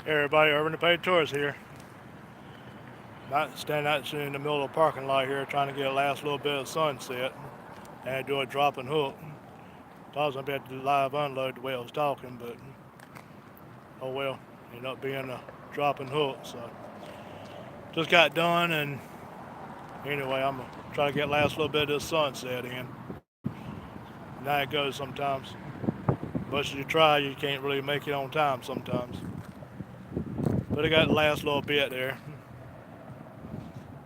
Hey everybody, Urban the Paid Tourist here. Not standing out in the middle of the parking lot here trying to get a last little bit of sunset and do a drop and hook. Thought I was going to be able to live unload the way I was talking, but oh well, ended up being a drop and hook. So just got done, and anyway, I'm going to try to get last little bit of this sunset in. Now it goes sometimes. Much as you try, you can't really make it on time sometimes. But I got the last little bit there.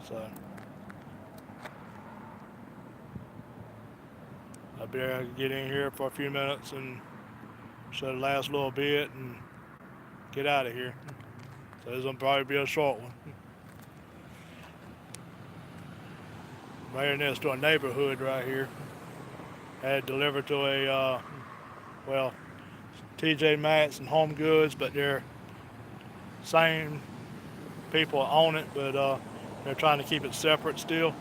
So I'll be able to get in here for a few minutes and show the last little bit and get out of here. So this will probably be a short one. Right next to a neighborhood right here. Had delivered to well, TJ Maxx and Home Goods, but they're same people own it, but they're trying to keep it separate still.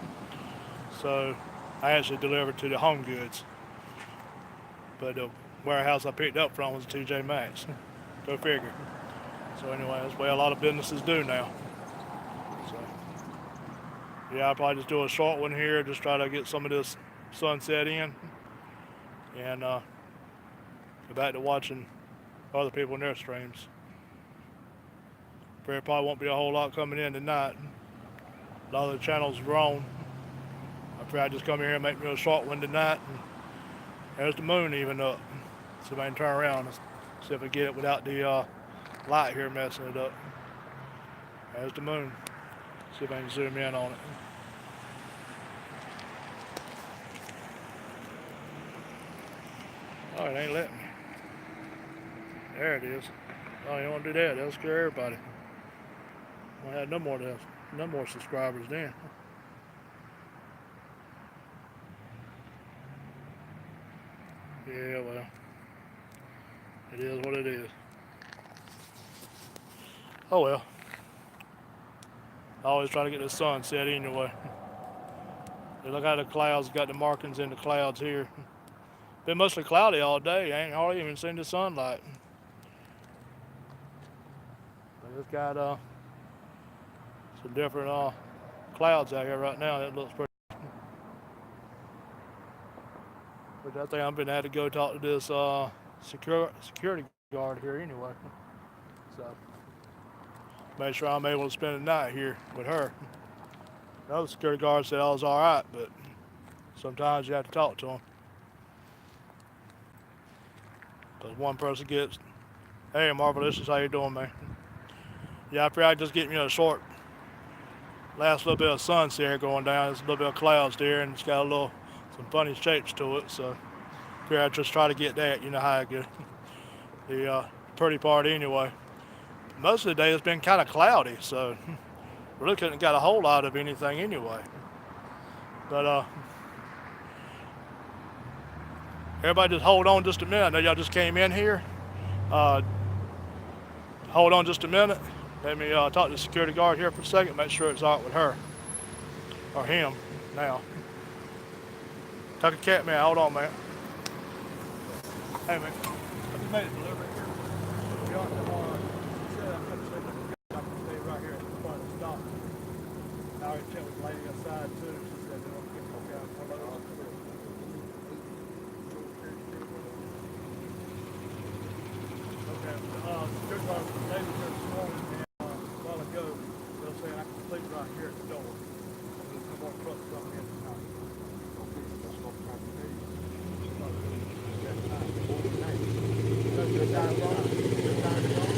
So I actually delivered to the Home Goods, but the warehouse I picked up from was TJ Maxx. Go figure. So anyway, that's the way a lot of businesses do now. So yeah, I'll probably just do a short one here, just try to get some of this sunset in, and go back to watching other people in their streams. There probably won't be a whole lot coming in tonight. A lot of the channels are on. I figure I'd just come here and make me a short one tonight. And there's the moon even up. See if I can turn around and see if I get it without the light here messing it up. There's the moon. See if I can zoom in on it. Oh, it ain't letting me. There it is. Oh, you don't want to do that. That'll scare everybody. I had no more subscribers then. Yeah, well, it is what it is. Oh well. I always try to get the sun set anyway. Look how the clouds got the markings in the clouds here. Been mostly cloudy all day. I ain't hardly even seen the sunlight. I just got some different clouds out here right now. That looks pretty. But I think I'm gonna have to go talk to this security guard here anyway. So make sure I'm able to spend the night here with her. The other security guard said I was all right, but sometimes you have to talk to them. Because one person gets, hey Marvelous, how you doing, man? Yeah, I figured I'd just get me a short, last little bit of sunset going down. There's a little bit of clouds there, and it's got some funny shapes to it. So I figured I'd just try to get that. You know how I get the pretty part anyway. Most of the day it's been kind of cloudy, so really couldn't got a whole lot of anything anyway. But everybody just hold on just a minute. I know y'all just came in here. Hold on just a minute. Let me talk to the security guard here for a second, make sure it's all right with her. Or him, now. Tuck a cat, man. Hold on, man. Hey, man. I just made a delivery here. You don't have to said I'm going to stay right here at the front of the stop. I already checked with the lady outside, too. She said they don't get no down. Okay. Security guard was the lady here this morning, and a while ago, they were saying I can sleep right here at the door. There's no more trucks coming in tonight. Good time long. Good time long.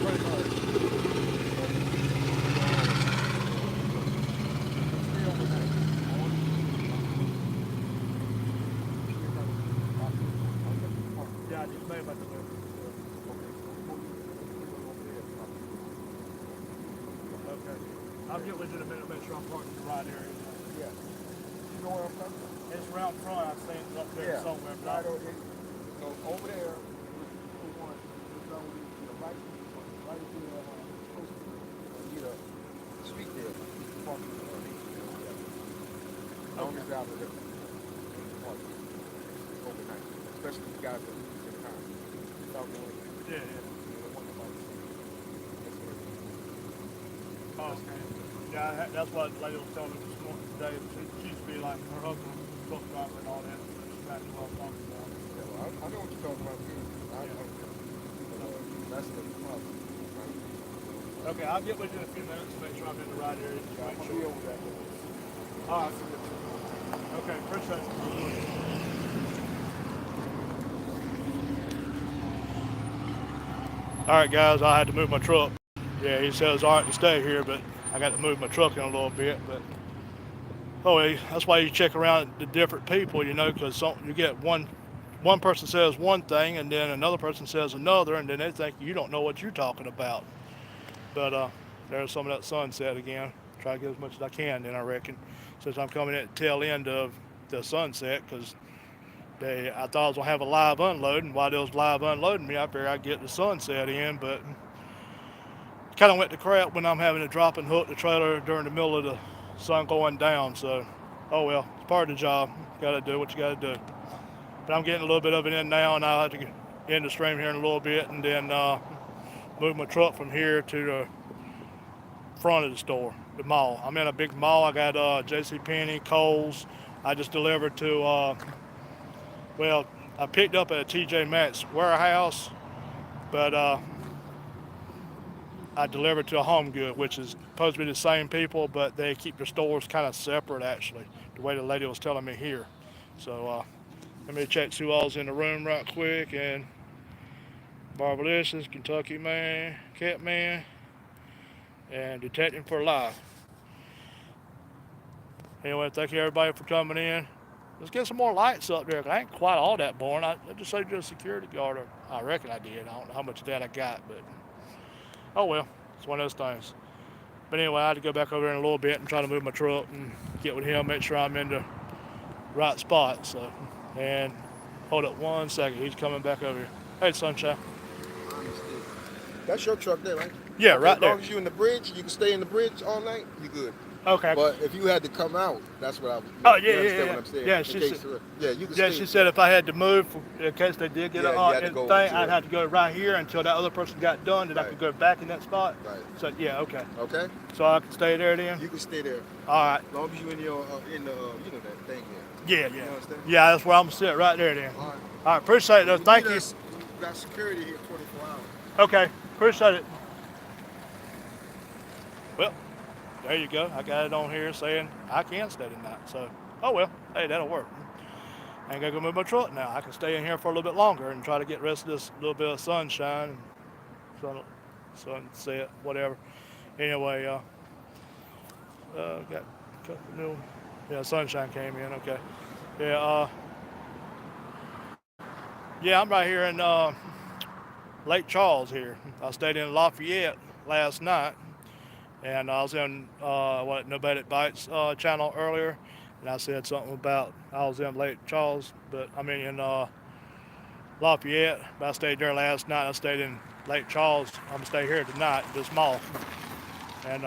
Pretty much. Yeah, I just made my delivery. Okay. I'll get with you in a minute, make sure I'm parking in the right area. Yeah. You know where I'm from? It's around front, I've seen it up there somewhere. Right over here. So over there, you want to go to the right here, you get a street there, parking longest out of there. Parking overnight. Especially if you guys are in town. Yeah, yeah. Oh, okay. Yeah, that's what the lady was telling me this morning today. She used to be like her husband was a truck driver and all that. That's what I'm talking about. Yeah, well, I know what you're talking about too. Yeah. That's the problem. Right? Okay, I'll get with you in a few minutes to make sure I'm in the right area. Just Yeah, I'm make gonna sure. be over that. All right. Okay, appreciate it. All right, guys, I had to move my truck. Yeah, he says all right to stay here, but I got to move my truck in a little bit. But oh, hey, that's why you check around the different people, you know, because you get one person says one thing, and then another person says another, and then they think you don't know what you're talking about. But there's some of that sunset again. Try to get as much as I can, then I reckon, since I'm coming at the tail end of the sunset, because I thought I was gonna have a live unloading. While they was live unloading me, I figured I'd get the sunset in, but kind of went to crap when I'm having to drop and hook the trailer during the middle of the sun going down. So, oh well, it's part of the job. Got to do what you got to do. But I'm getting a little bit of it in now, and I'll have to end the stream here in a little bit, and then move my truck from here to the front of the store, the mall. I'm in a big mall. I got J.C. Penney, Kohl's. I just delivered to well, I picked up at a T.J. Maxx warehouse, but I delivered to a Home Good, which is supposed to be the same people, but they keep their stores kind of separate, actually, the way the lady was telling me here. So let me check who all's in the room right quick. And Barbalicious, Kentucky Man, Catman, and Detecting for Life. Anyway, thank you everybody for coming in. Let's get some more lights up there. I ain't quite all that boring. I just saved you a security guard. Or I reckon I did. I don't know how much of that I got, but oh well, it's one of those things. But anyway, I had to go back over there in a little bit and try to move my truck and get with him, make sure I'm in the right spot. So, and hold up 1 second. He's coming back over here. Hey, Sunshine. I understand. That's your truck there, right? Yeah, okay, right as there. long as you're in the bridge, you can stay in the bridge all night, you good. Okay. But if you had to come out, that's what I was. Oh, you yeah, understand yeah, what I'm saying? yeah. In She case, said, yeah, you can yeah, stay. she said if I had to move, in case they did get Yeah, you had to a go thing, to I'd it. have to go right here until that other person got done, then I Right. could go back in that spot. Right. So, yeah, okay. Okay? So I can stay there then? You can stay there. All right. As long as you're in your, you know that thing there. Yeah, You yeah. understand? Yeah, that's where I'm going to sit, right there then. All right. All right, appreciate it, though. Thank you. We got security here 24 hours. Okay, appreciate it. Well, there you go. I got it on here saying I can stay tonight. So, oh well, hey, that'll work. I ain't gonna go move my truck now. I can stay in here for a little bit longer and try to get the rest of this little bit of sunshine and sunset, whatever. Anyway, got a couple new, yeah, sunshine came in. Okay, yeah, yeah, I'm right here in Lake Charles here. I stayed in Lafayette last night. And I was in Nobody Bites channel earlier, and I said something about I was in Lake Charles, but I mean in Lafayette. But I stayed there last night. I stayed in Lake Charles. I'm gonna stay here tonight, this mall. And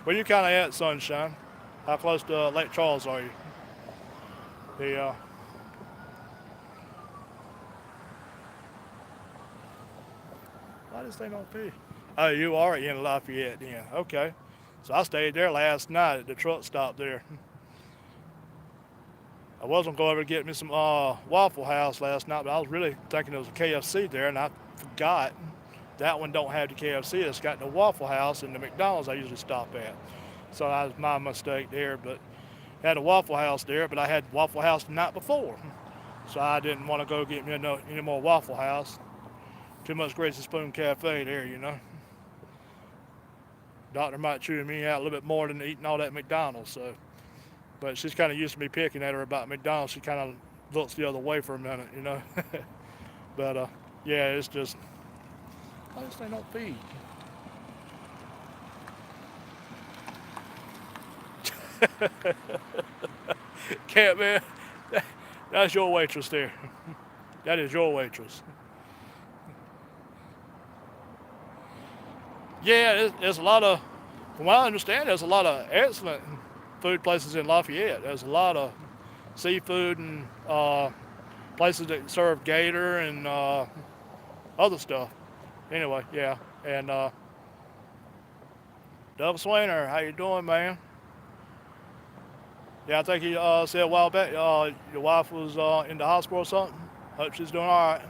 where you kind of at, Sunshine? How close to Lake Charles are you? The why this thing don't pee? Oh, you are in Lafayette then. Okay. So I stayed there last night at the truck stop there. I was going to go over to get me some Waffle House last night, but I was really thinking there was a KFC there, and I forgot. That one don't have the KFC. It's got the Waffle House and the McDonald's I usually stop at. So that was my mistake there, but I had a Waffle House there, but I had Waffle House the night before. So I didn't want to go get me any more Waffle House. Too much Gracie Spoon Cafe there, you know. Doctor might chew me out a little bit more than eating all that McDonald's. So, but she's kind of used to me picking at her about McDonald's. She kind of looks the other way for a minute, you know. But yeah, it's just I just they don't feed. Cat man, that's your waitress there. That is your waitress. Yeah, there's a lot of, from what I understand, there's a lot of excellent food places in Lafayette. There's a lot of seafood and places that serve gator and other stuff. Anyway, yeah, and Doug Swainer, how you doing, man? Yeah, I think you said a while back your wife was in the hospital or something. Hope she's doing all right.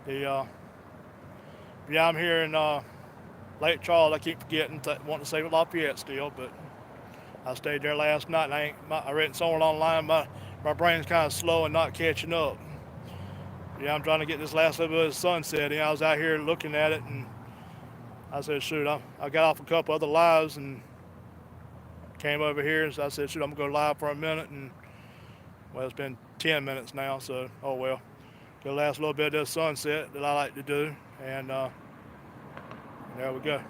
The yeah, I'm here in Lake Charles. I keep forgetting, wanting to say Lafayette still, but I stayed there last night. And I read it somewhere online. My brain's kind of slow and not catching up. Yeah, I'm trying to get this last little bit of sunset. I was out here looking at it, and I said, shoot, I got off a couple other lives and came over here. And so I said, shoot, I'm gonna go live for a minute. And well, it's been 10 minutes now, so oh well. Get the last little bit of this sunset that I like to do, and there we go.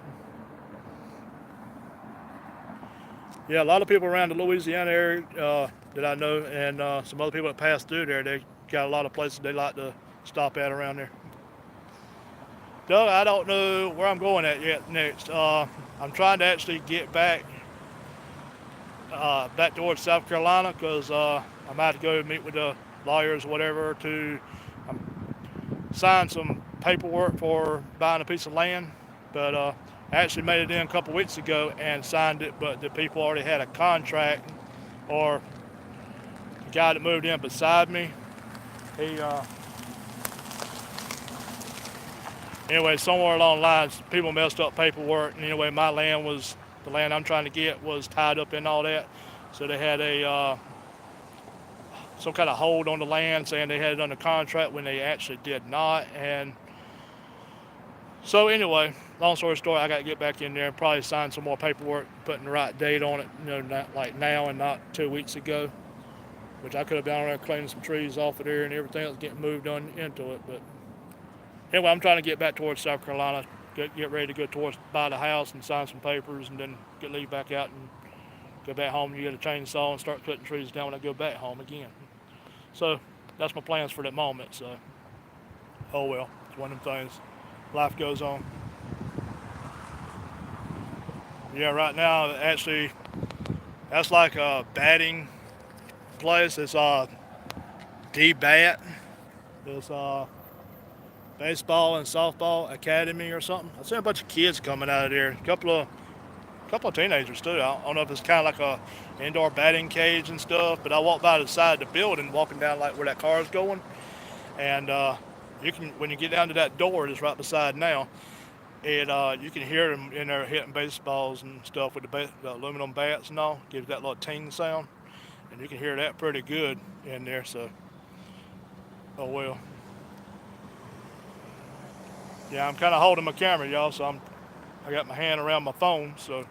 Yeah, a lot of people around the Louisiana area that I know, and some other people that pass through there, they got a lot of places they like to stop at around there. Doug, I don't know where I'm going at yet next. I'm trying to actually get back towards South Carolina because I'm about to go meet with the lawyers or whatever to sign some paperwork for buying a piece of land. But I actually made it in a couple weeks ago and signed it, but the people already had a contract, or the guy that moved in beside me, he anyway, somewhere along the lines, people messed up paperwork, and anyway, my land was, the land I'm trying to get was tied up in all that, so they had a some kind of hold on the land saying they had it under contract when they actually did not. And so anyway, long story short, I got to get back in there and probably sign some more paperwork, putting the right date on it, not like now and not 2 weeks ago, which I could have been on there cleaning some trees off of there and everything else getting moved on into it. But anyway, I'm trying to get back towards South Carolina, get ready to go towards, buy the house and sign some papers, and then leave back out and go back home. You get a chainsaw and start cutting trees down when I go back home again. So that's my plans for that moment. So, oh well, it's one of them things. Life goes on. Yeah, right now, actually, that's like a batting place. It's D-Bat. It's baseball and softball academy or something. I see a bunch of kids coming out of there. A couple of teenagers too. I don't know if it's kind of like a indoor batting cage and stuff, but I walked by the side of the building, walking down like where that car is going, and you can, when you get down to that door that's right beside now, you can hear them in there hitting baseballs and stuff with the aluminum bats and all. Gives that little ting sound, and you can hear that pretty good in there. So, oh well. Yeah, I'm kind of holding my camera, y'all, so I got my hand around my phone, so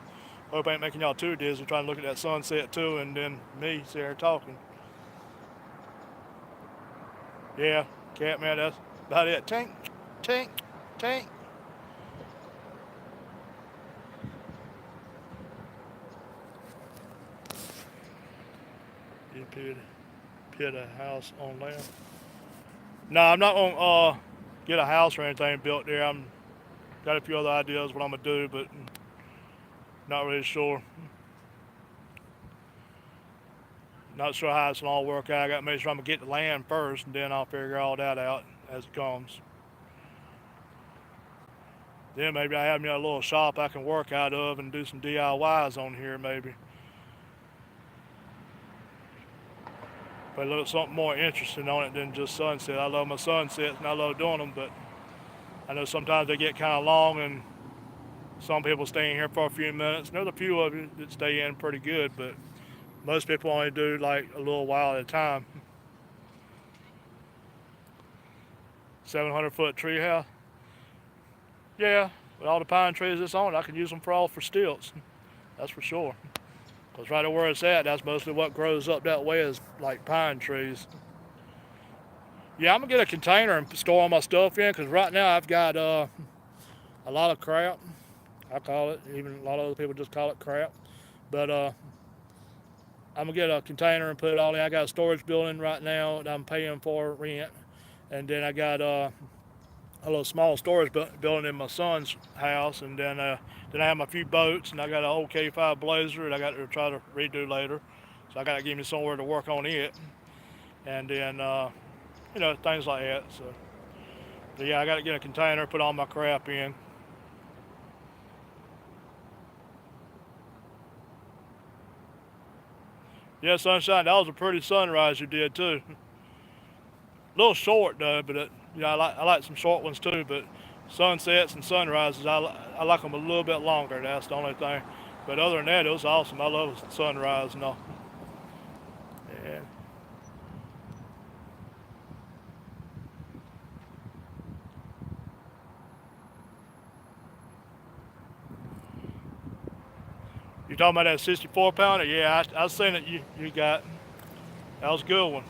hope I ain't making y'all too dizzy trying to look at that sunset too, and then me sitting here talking. Yeah, cat man, that's about it. Tink, tink, tink. You put a house on land. No, I'm not gonna get a house or anything built there. I'm got a few other ideas what I'm gonna do, but not really sure. Not sure how it's gonna all work out. I got to make sure I'm gonna get the land first, and then I'll figure all that out as it comes. Then maybe I have me a little shop I can work out of and do some DIYs on here maybe. But look something more interesting on it than just sunset. I love my sunsets and I love doing them, but I know sometimes they get kind of long and some people stay in here for a few minutes. There's a few of you that stay in pretty good, but most people only do like a little while at a time. 700-foot tree house. Yeah, with all the pine trees that's on it, I can use them for stilts. That's for sure. Because right where it's at, that's mostly what grows up that way is like pine trees. Yeah, I'm going to get a container and store all my stuff in, because right now I've got a lot of crap. I call it, even a lot of other people just call it crap. But I'm going to get a container and put it all in. I got a storage building right now that I'm paying for rent. And then I got a little small storage building in my son's house. And then I have my few boats, and I got an old K5 Blazer that I got to try to redo later. So I got to give me somewhere to work on it. And then, things like that. So, but yeah, I got to get a container, put all my crap in. Yeah, Sunshine, that was a pretty sunrise you did too. A little short though, but I like some short ones too. But sunsets and sunrises, I like them a little bit longer. That's the only thing. But other than that, it was awesome. I love sunrise and all. Yeah. You talking about that 64 pounder? Yeah, I seen it. You got that was a good one.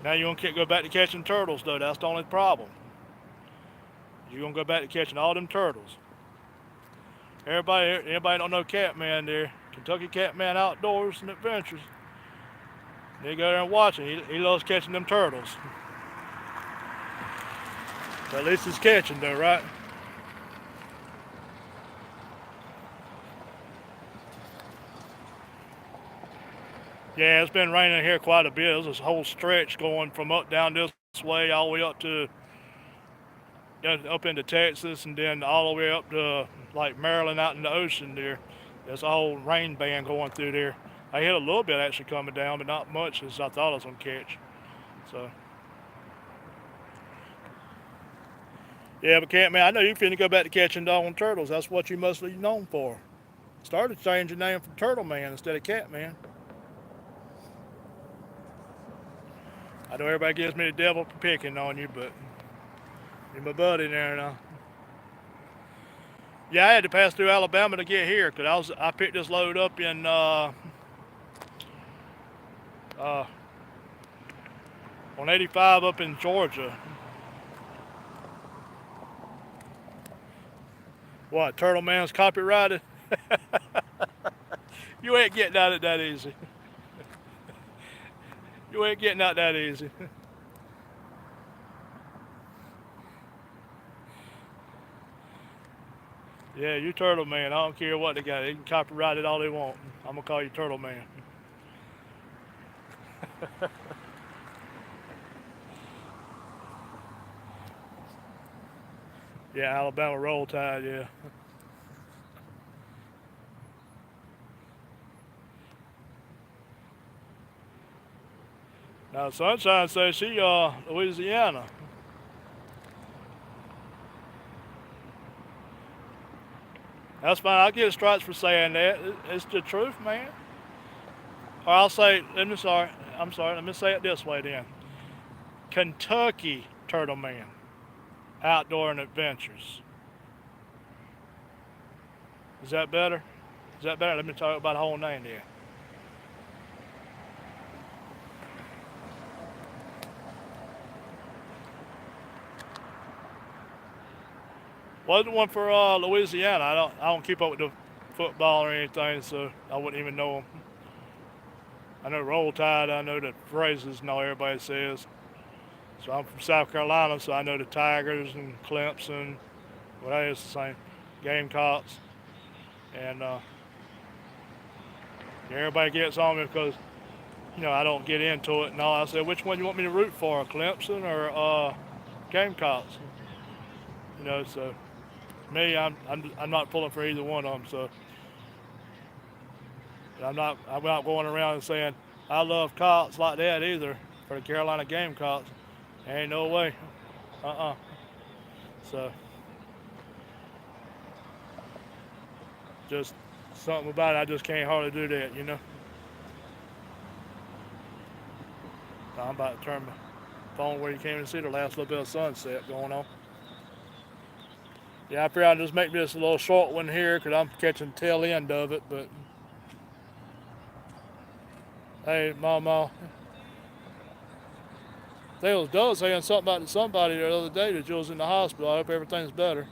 Now you gonna go back to catching turtles though. That's the only problem. You're gonna go back to catching all them turtles. Anybody don't know Catman there? Kentucky Catman Outdoors and Adventures. They go there and watch him. He loves catching them turtles. But at least he's catching though, right? Yeah, it's been raining here quite a bit. There's this whole stretch going from up down this way all the way up to up into Texas and then all the way up to like Maryland out in the ocean there. There's a whole rain band going through there. I hit a little bit actually coming down, but not much as I thought I was gonna catch. So yeah, but Catman, I know you finna go back to catching doggone turtles. That's what you mostly known for. Started to change your name from Turtle Man instead of Catman. I know everybody gives me the devil for picking on you, but you're my buddy there now. Yeah, I had to pass through Alabama to get here because I picked this load up in uh, on 85 up in Georgia. What, Turtle Man's copyrighted? You ain't getting out of it that easy. You ain't getting out that easy. Yeah, you Turtle Man. I don't care what they got. They can copyright it all they want. I'm gonna call you Turtle Man. Yeah, Alabama Roll Tide. Yeah. Now Sunshine says she Louisiana. That's fine. I'll get stripes for saying that. It's the truth, man. Or I'll say, I'm sorry. Let me say it this way then. Kentucky Turtle Man, Outdoor and Adventures. Is that better? Is that better? Let me talk about the whole name then. Well, the one for Louisiana. I don't keep up with the football or anything, so I wouldn't even know them. I know Roll Tide. I know the phrases and all everybody says. So I'm from South Carolina, so I know the Tigers and Clemson. Well, that is the same. Gamecocks, and everybody gets on me because I don't get into it and all. I said, which one you want me to root for, Clemson or Gamecocks? So me, I'm not pulling for either one of them. So I'm not going around and saying I love Cox like that either for the Carolina Gamecocks. Ain't no way. Uh-uh. So just something about it. I just can't hardly do that. So I'm about to turn my phone where you can't even see the last little bit of sunset going on. Yeah, I figured I'd just make this a little short one here because I'm catching the tail end of it. But hey, Mama, they was Doug saying something about somebody the other day that you was in the hospital. I hope everything's better.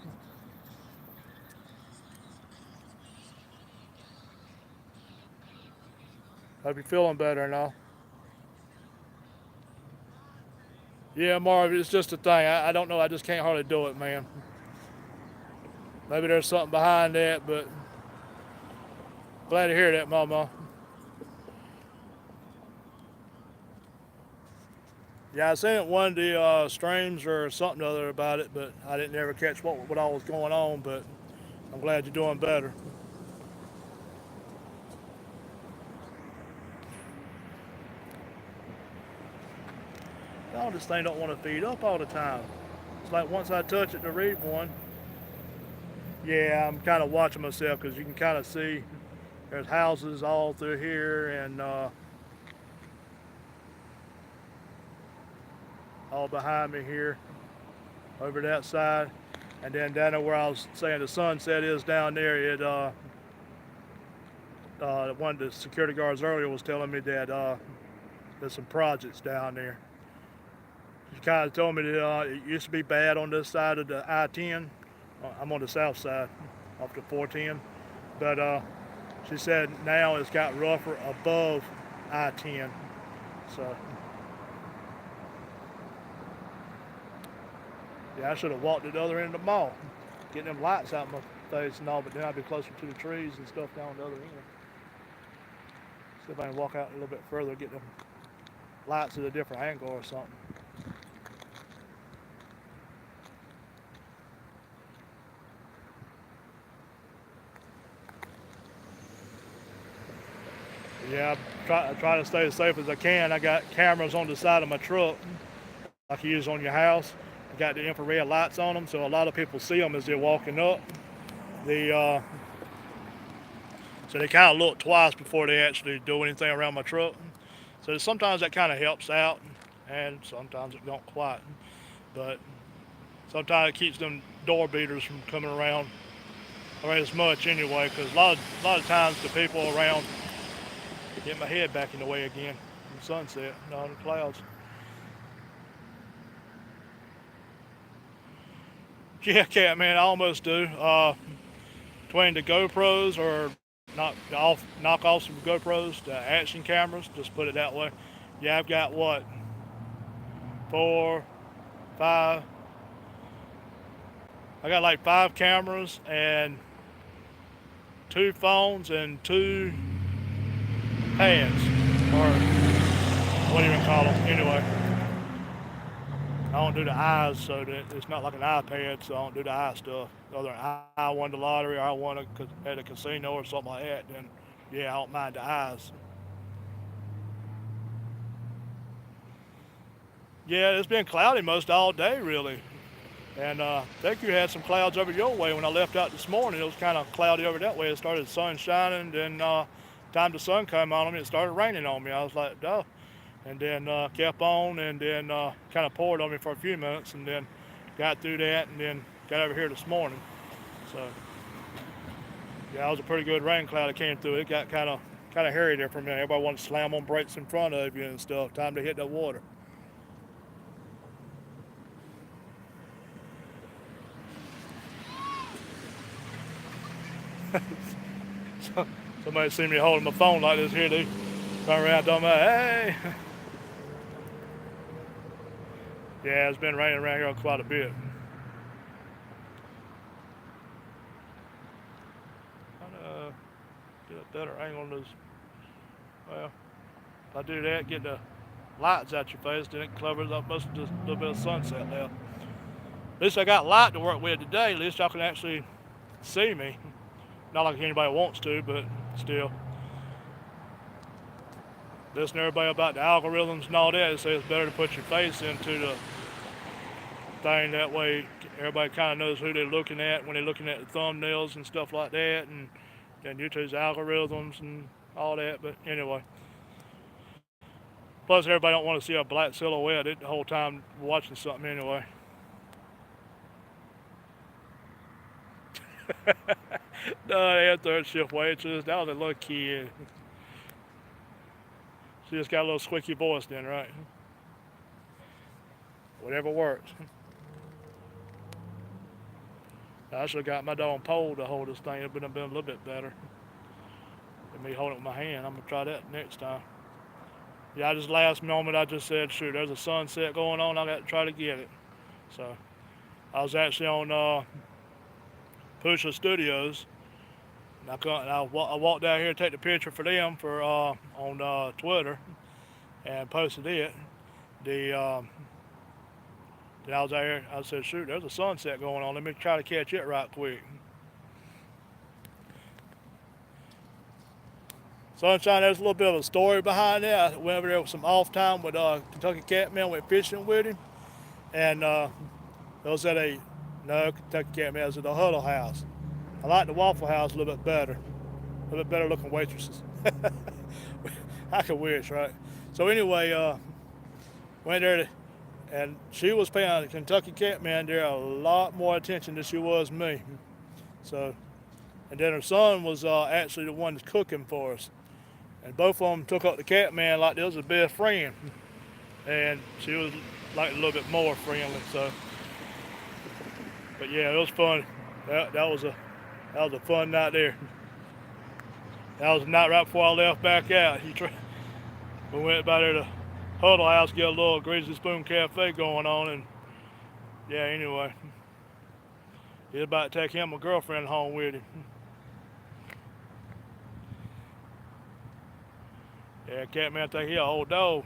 Hope you're feeling better now. Yeah, Marv, it's just a thing. I don't know. I just can't hardly do it, man. Maybe there's something behind that, but glad to hear that, Mama. Yeah, I seen it one of the streams or something other about it, but I didn't ever catch what all was going on. But I'm glad you're doing better. oh, this thing don't want to feed up all the time. It's like once I touch it to read one, yeah, I'm kind of watching myself because you can kind of see there's houses all through here and all behind me here over that side. And then down where I was saying the sunset is down there, one of the security guards earlier was telling me that there's some projects down there. She kind of told me that it used to be bad on this side of the I-10. I'm on the south side off the 410. But she said now it's got rougher above I-10. So, yeah, I should have walked to the other end of the mall, getting them lights out my face and all, but then I'd be closer to the trees and stuff down the other end. See if I can walk out a little bit further, get them lights at a different angle or something. Yeah, I try to stay as safe as I can. I got cameras on the side of my truck, like you use on your house. I got the infrared lights on them, so a lot of people see them as they're walking up. So they kind of look twice before they actually do anything around my truck. So sometimes that kind of helps out, and sometimes it don't quite. But sometimes it keeps them door beaters from coming around as much anyway, because a lot of times the people around get my head back in the way again in the sunset and all the clouds. Yeah, cat man, I almost do. Between the GoPros or knock off some GoPros, the action cameras, just put it that way. Yeah, I've got what, 4, 5. I got like 5 cameras and 2 phones and 2 pads, or what do you even call them? Anyway, I don't do the eyes, so that it's not like an iPad, so I don't do the eye stuff. Whether I won the lottery or I won at a casino or something like that, then yeah, I don't mind the eyes. Yeah, it's been cloudy most all day, really. And I think you had some clouds over your way when I left out this morning. It was kind of cloudy over that way. It started sun shining, then time the sun came on me, it started raining on me. I was like, duh. And then kept on, and then kind of poured on me for a few minutes, and then got through that, and then got over here this morning. So yeah, it was a pretty good rain cloud that came through. It got kind of hairy there for a minute. Everybody wanted to slam on brakes in front of you and stuff. Time to hit the water. Somebody see me holding my phone like this here, dude. Turn around, talking about, hey. Yeah, it's been raining around here quite a bit. Trying to get a better angle on this. Well, if I do that, get the lights out your face, then it covers up most of this little bit of sunset left. At least I got light to work with today. At least y'all can actually see me. Not like anybody wants to, but still. Listen to everybody about the algorithms and all that. They say it's better to put your face into the thing. That way everybody kind of knows who they're looking at when they're looking at the thumbnails and stuff like that. And then YouTube's algorithms and all that. But anyway. Plus everybody don't want to see a black silhouette the whole time watching something anyway. No, they had third shift waitress. That was a little kid. She just got a little squeaky voice then, right? Whatever works. I should have got my dog pole to hold this thing. It would have been a little bit better than me holding it with my hand. I'm going to try that next time. Yeah, just last moment I just said, shoot, there's a sunset going on. I got to try to get it. So I was actually on Pusha Studios. And I walked down here to take the picture for them for on Twitter and posted it. Then I was out here. I said, shoot, there's a sunset going on. Let me try to catch it right quick. Sunshine, there's a little bit of a story behind it. I went over there with some off time with Kentucky Catman, went fishing with him, and it was at Kentucky Catman, it was at the Huddle House. I like the Waffle House a little bit better. A little bit better looking waitresses. I could wish, right? So anyway, went there and she was paying the Kentucky Catman there a lot more attention than she was me. So, and then her son was actually the one that's cooking for us. And both of them took up the Catman like they was a best friend. And she was like a little bit more friendly. So, but yeah, it was fun. That was a fun night there. That was the night right before I left back out. We went by there to Huddle House, get a little Greasy Spoon Cafe going on, and yeah, anyway, he's about to take him and girlfriend home with him. Yeah, Catman think he a old dog.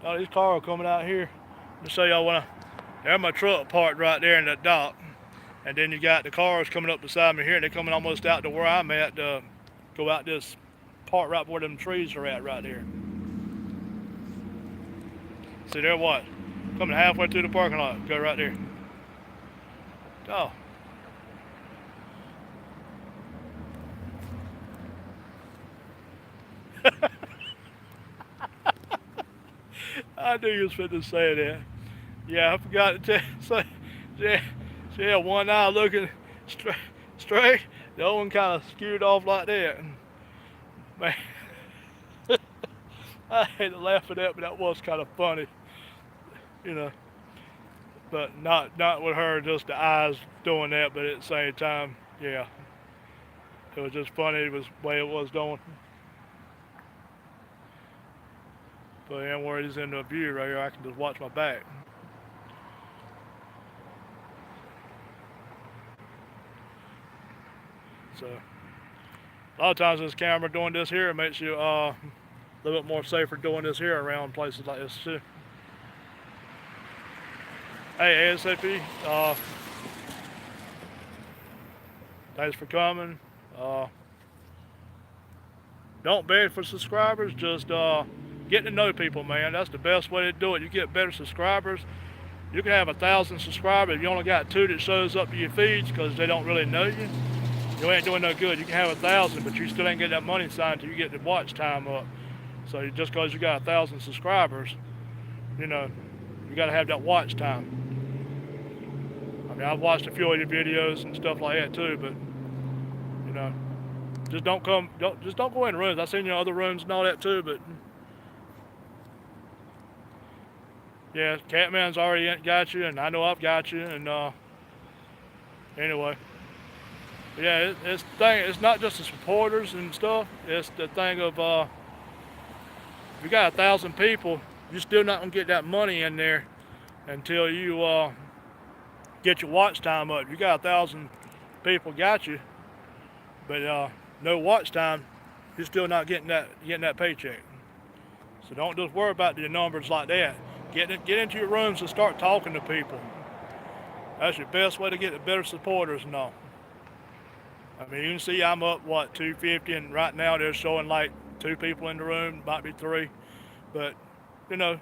Oh, these cars are coming out here. Let me show y'all there's my truck parked right there in the dock. And then you got the cars coming up beside me here, and they're coming almost out to where I'm at to go out this part right where them trees are at right there. See, they're what? Coming halfway through the parking lot. Go right there. Oh. I knew you was fit to say that. Yeah, I forgot to say. She had one eye looking straight. The other one kind of skewed off like that. Man, I had to laugh at that, but that was kind of funny, you know. But not with her, just the eyes doing that. But at the same time, yeah, it was just funny. It was the way it was doing. But then where he's in the view right here, I can just watch my back. So a lot of times this camera doing this here, it makes you a little bit more safer doing this here around places like this too. Hey, ASAP, thanks for coming. Don't beg for subscribers, just get to know people, man. That's the best way to do it. You get better subscribers. You can have 1,000 subscribers. If you only got 2 that shows up to your feeds because they don't really know you, you ain't doing no good. You can have 1,000, but you still ain't get that money signed until you get the watch time up. So just because you got 1,000 subscribers, you know, you got to have that watch time. I mean, I've watched a few of your videos and stuff like that too, but you know, just don't go in rooms. I've seen your other rooms and all that too, but yeah, Catman's already got you, and I know I've got you, and anyway. Yeah, it's not just the supporters and stuff. It's the thing of if you got 1,000 people, you're still not gonna get that money in there until you get your watch time up. You got 1,000 people got you, but no watch time, you're still not getting that paycheck. So don't just worry about the numbers like that. Get into your rooms and start talking to people. That's your best way to get the better supporters and all. I mean, you can see I'm up, 250, and right now they're showing like 2 people in the room, might be 3. But, you know,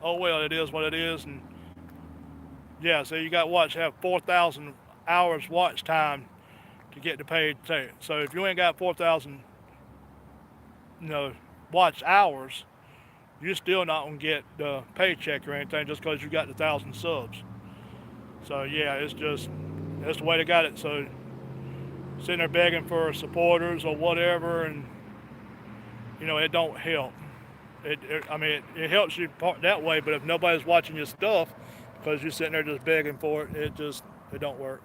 oh well, it is what it is. And yeah, so you got have 4,000 hours watch time to get the paid thing. So if you ain't got 4,000, watch hours, you're still not gonna get the paycheck or anything just because you got the 1,000 subs. So yeah, that's the way they got it. So sitting there begging for supporters or whatever, and it don't help. It helps you that way, but if nobody's watching your stuff because you're sitting there just begging for it, it don't work.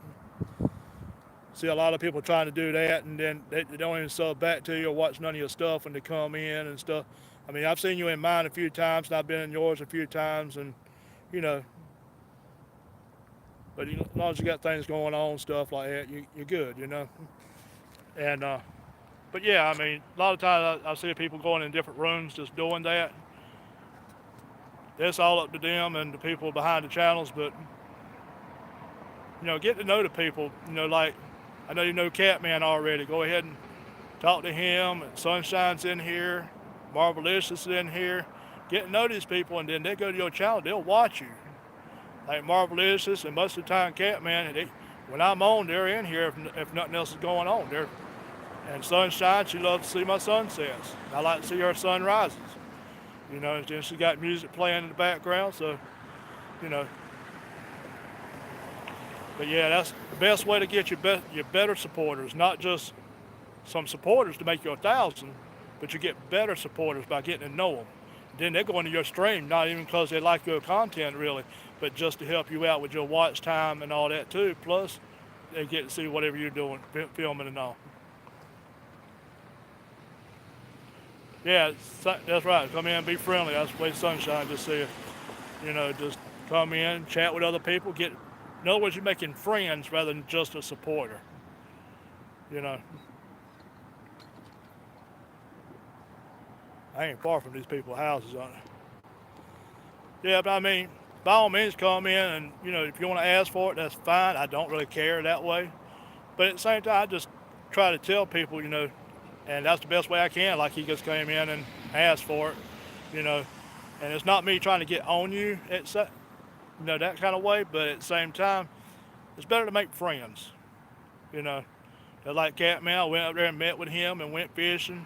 See a lot of people trying to do that, and then they don't even sub back to you or watch none of your stuff when they come in and stuff. I mean, I've seen you in mine a few times, and I've been in yours a few times, and but as long as you got things going on, stuff like that, you're good, And but yeah, I mean, a lot of times I see people going in different rooms just doing that. It's all up to them and the people behind the channels, but get to know the people. Like I know you know Catman already. Go ahead and talk to him. And Sunshine's in here. Marvelicious is in here. Get to know these people, and then they go to your channel. They'll watch you. Like Marvelicious and most of the time Catman. When I'm on, they're in here if nothing else is going on. And Sunshine, she loves to see my sunsets. I like to see her sunrises. And then she got music playing in the background. So, you know. But yeah, that's the best way to get your better supporters, not just some supporters to make you 1,000, but you get better supporters by getting to know them. Then they go into your stream, not even because they like your content really, but just to help you out with your watch time and all that too. Plus, they get to see whatever you're doing, filming and all. Yeah, that's right. Come in, be friendly. That's the way Sunshine just said. Just come in, chat with other people. In other words, you're making friends rather than just a supporter. I ain't far from these people's houses, on it. Yeah, but I mean, by all means, come in and if you want to ask for it, that's fine. I don't really care that way. But at the same time, I just try to tell people, and that's the best way I can. Like he just came in and asked for it, and it's not me trying to get on you, that kind of way. But at the same time, it's better to make friends, you know. Like Catman, I went up there and met with him and went fishing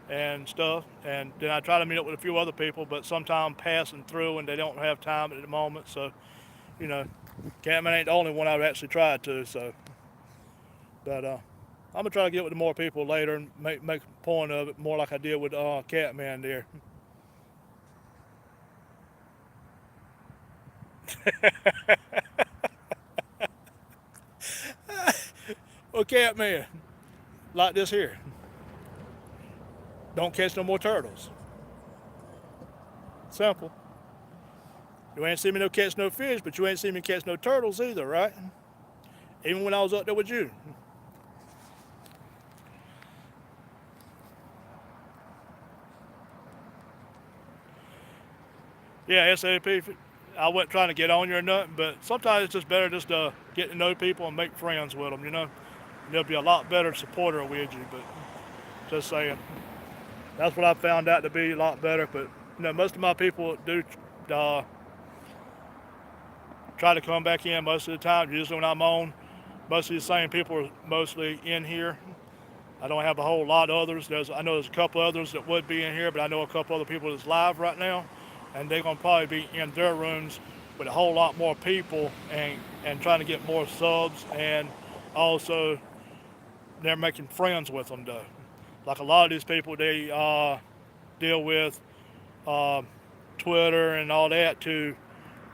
and stuff. And then I try to meet up with a few other people, but sometimes passing through and they don't have time at the moment. So, Catman ain't the only one I've actually tried to. So, but I'm gonna try to get with more people later and make a point of it more like I did with Catman there. Well, Catman, like this here. Don't catch no more turtles. Simple. You ain't seen me no catch no fish, but you ain't seen me catch no turtles either, right? Even when I was up there with you. Yeah, SAP, I wasn't trying to get on you or nothing, but sometimes it's just better just to get to know people and make friends with them, They'll be a lot better supporter with you, but just saying. That's what I found out to be a lot better, but most of my people do try to come back in most of the time. Usually when I'm on, most of the same people are mostly in here. I don't have a whole lot of others. I know there's a couple others that would be in here, but I know a couple other people that's live right now, and they're gonna probably be in their rooms with a whole lot more people and trying to get more subs, and also they're making friends with them though. Like a lot of these people, they deal with Twitter and all that to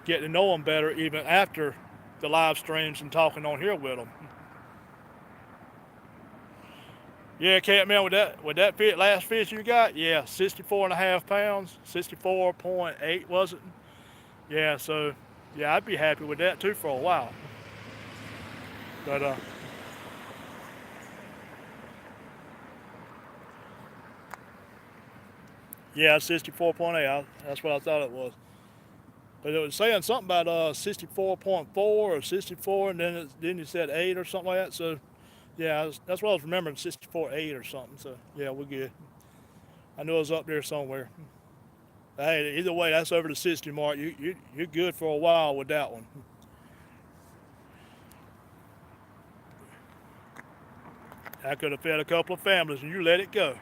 get to know them better even after the live streams and talking on here with them. Yeah, Catman, with that last fish you got, yeah, 64 and a half pounds, 64.8 was it? Yeah, so yeah, I'd be happy with that too for a while. But yeah, 64.8. That's what I thought it was. But it was saying something about 64.4 or 64, and then you said 8 or something like that. So yeah, that's what I was remembering, 64.8 or something. So yeah, we're good. I knew it was up there somewhere. Hey, either way, that's over the 60 mark. You're good for a while with that one. I could have fed a couple of families, and you let it go.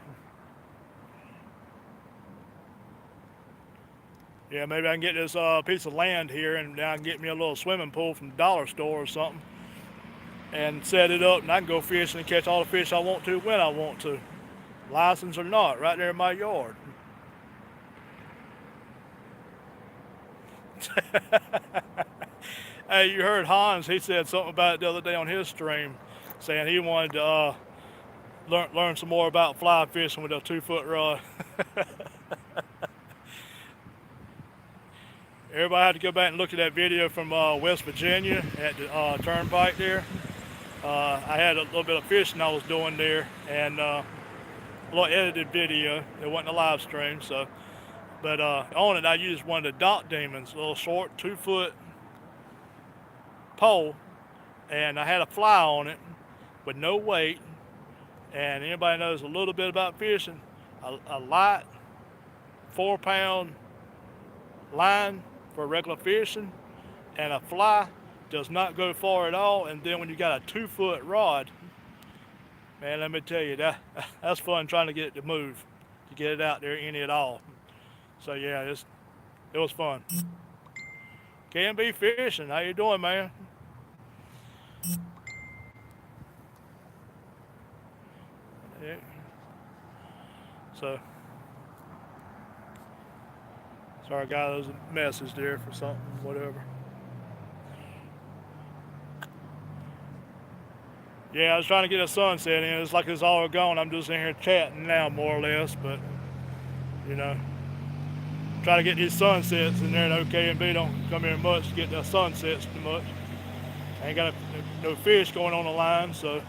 Yeah, maybe I can get this piece of land here, and then I can get me a little swimming pool from the dollar store or something, and set it up, and I can go fishing and catch all the fish I want to when I want to, license or not, right there in my yard. Hey, you heard Hans? He said something about it the other day on his stream, saying he wanted to learn some more about fly fishing with a 2-foot rod. Everybody had to go back and look at that video from West Virginia at the turnpike there. I had a little bit of fishing I was doing there, and a little edited video. It wasn't a live stream, so. But on it, I used one of the Dock Demons, a little short 2-foot pole, and I had a fly on it with no weight. And anybody knows a little bit about fishing, a light 4 pound line for regular fishing and a fly does not go far at all. And then when you got a 2 foot rod, man, let me tell you that's fun trying to get it to move, to get it out there any at all. So yeah, it was fun. Can be fishing. How you doing, man? Yeah. So sorry, I got those message there for something, whatever. Yeah, I was trying to get a sunset in. It's like it's all gone. I'm just in here chatting now, more or less. But you know, try to get these sunsets in there. And OKB don't come here much to get the sunsets too much. I ain't got no fish going on the line, so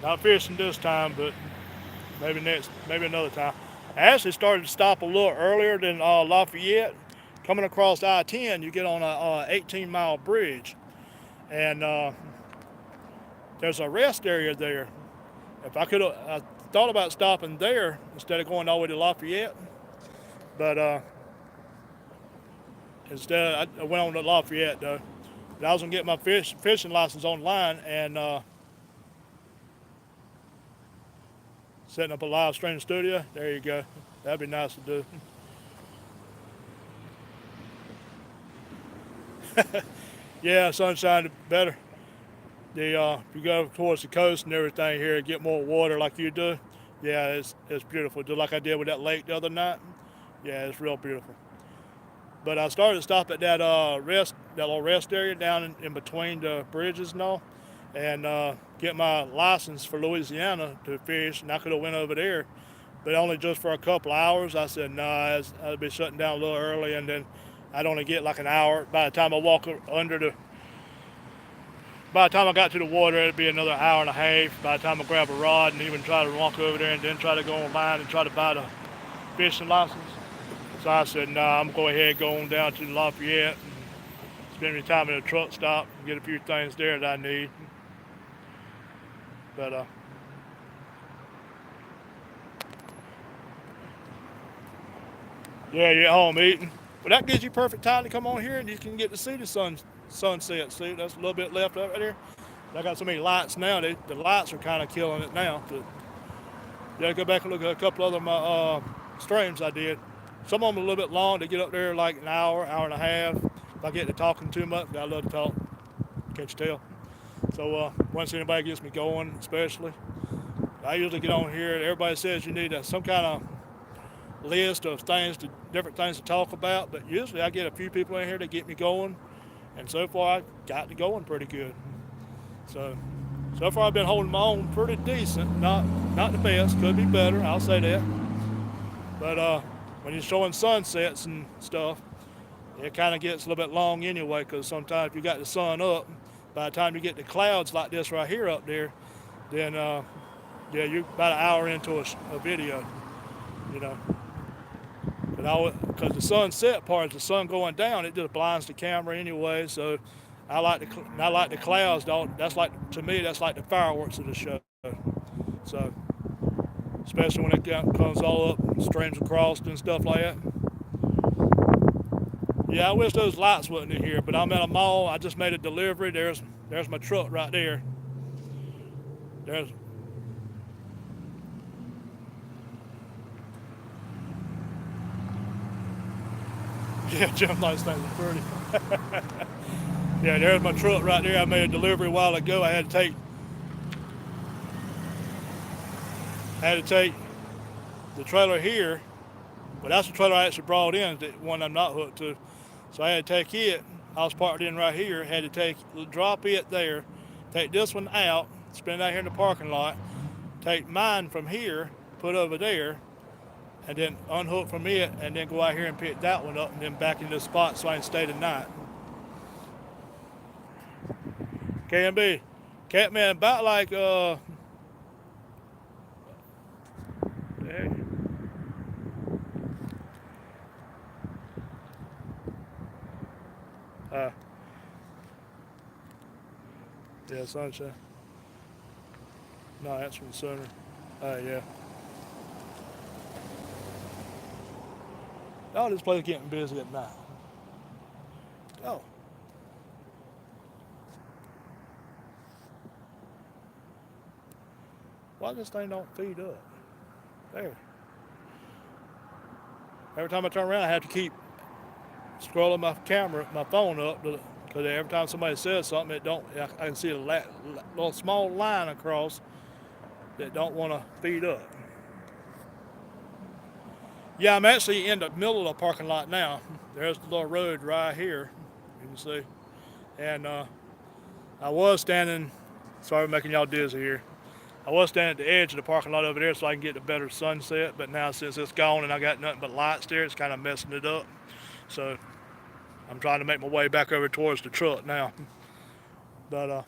not fishing this time, but maybe another time. I actually started to stop a little earlier than Lafayette. Coming across I-10, you get on a 18-mile bridge, and there's a rest area there. If I thought about stopping there instead of going all the way to Lafayette, but instead I went on to Lafayette though. But I was gonna get my fishing license online and setting up a live stream studio. There you go. That'd be nice to do. Yeah, sunshine better. If you go towards the coast and everything here, get more water like you do. Yeah, it's beautiful. Just like I did with that lake the other night. Yeah, it's real beautiful. But I started to stop at that little rest area down in between the bridges and all, and get my license for Louisiana to fish. And I could have went over there, but only just for a couple hours. I said, nah, I'd be shutting down a little early, and then I'd only get like an hour. By the time I by the time I got to the water, it'd be another hour and a half. By the time I grab a rod and even try to walk over there and then try to go online and try to buy the fishing license. So I said, nah, I'm going to go ahead and go on down to Lafayette and spend my time at a truck stop and get a few things there that I need. But yeah, you're at home eating. But that gives you perfect time to come on here and you can get to see the sunset. See, that's a little bit left over there. I got so many lights now. The lights are kind of killing it now. But you got to go back and look at a couple other my streams I did. Some of them a little bit long. They get up there like an hour and a half. If I get to talking too much, I love to talk. Can't you tell? So once anybody gets me going, especially, I usually get on here. Everybody says you need some kind of list of different things to talk about. But usually I get a few people in here to get me going. And so far I got it going pretty good. So far I've been holding my own pretty decent. Not the best. Could be better. I'll say that. But when you're showing sunsets and stuff, it kind of gets a little bit long anyway, because sometimes if you got the sun up, by the time you get the clouds like this right here up there, then yeah, you're about an hour into a video, you know. Because the sunset part is the sun going down, it just blinds the camera anyway. So I like the clouds. To me, that's like the fireworks of the show. So especially when it comes all up, streams across and stuff like that. Yeah, I wish those lights wasn't in here, but I'm at a mall. I just made a delivery. There's my truck right there. Yeah, Jim likes things pretty. Yeah, there's my truck right there. I made a delivery a while ago. I had to take the trailer here, but that's the trailer I actually brought in, the one I'm not hooked to. So I had to take it. I was parked in right here. Had to drop it there, take this one out, spin it out here in the parking lot, take mine from here, put over there, and then unhook from it, and then go out here and pick that one up, and then back in the spot so I can stay the night. KMB, Catman, about like Sunshine. No, that's from Sooner. Yeah. Oh, this place is getting busy at night. Oh. Why this thing don't feed up? There. Every time I turn around, I have to keep scrolling my phone up, because every time somebody says something, I can see a little small line across that don't want to feed up. Yeah, I'm actually in the middle of the parking lot now. There's the little road right here, you can see. And I was standing, sorry for making y'all dizzy here. I was standing at the edge of the parking lot over there so I can get a better sunset, but now since it's gone and I got nothing but lights there, it's kind of messing it up. So I'm trying to make my way back over towards the truck now. But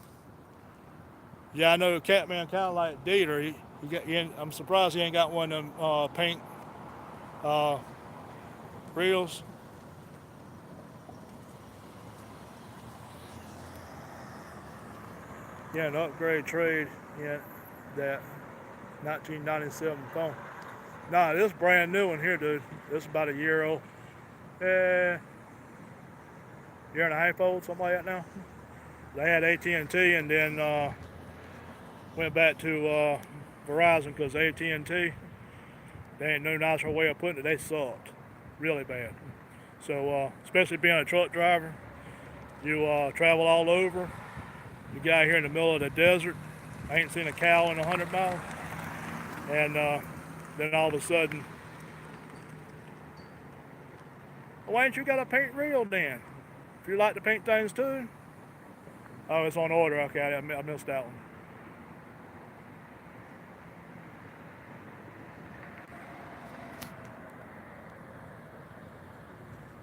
yeah, I know Catman kind of like Dieter. I'm surprised he ain't got one of them pink reels. Yeah, an upgrade trade. Yeah, that 1997 phone. Nah, this brand new one here, dude. This is about a year old. Year and a half old, something like that now. They had AT&T and then went back to Verizon because AT&T, they ain't no nicer way of putting it. They sucked really bad. So especially being a truck driver, you travel all over. You get out here in the middle of the desert. I ain't seen a cow in 100 miles. And then all of a sudden, well, why ain't you got a paint reel then? If you like to paint things too? Oh, it's on order. Okay, I missed that one.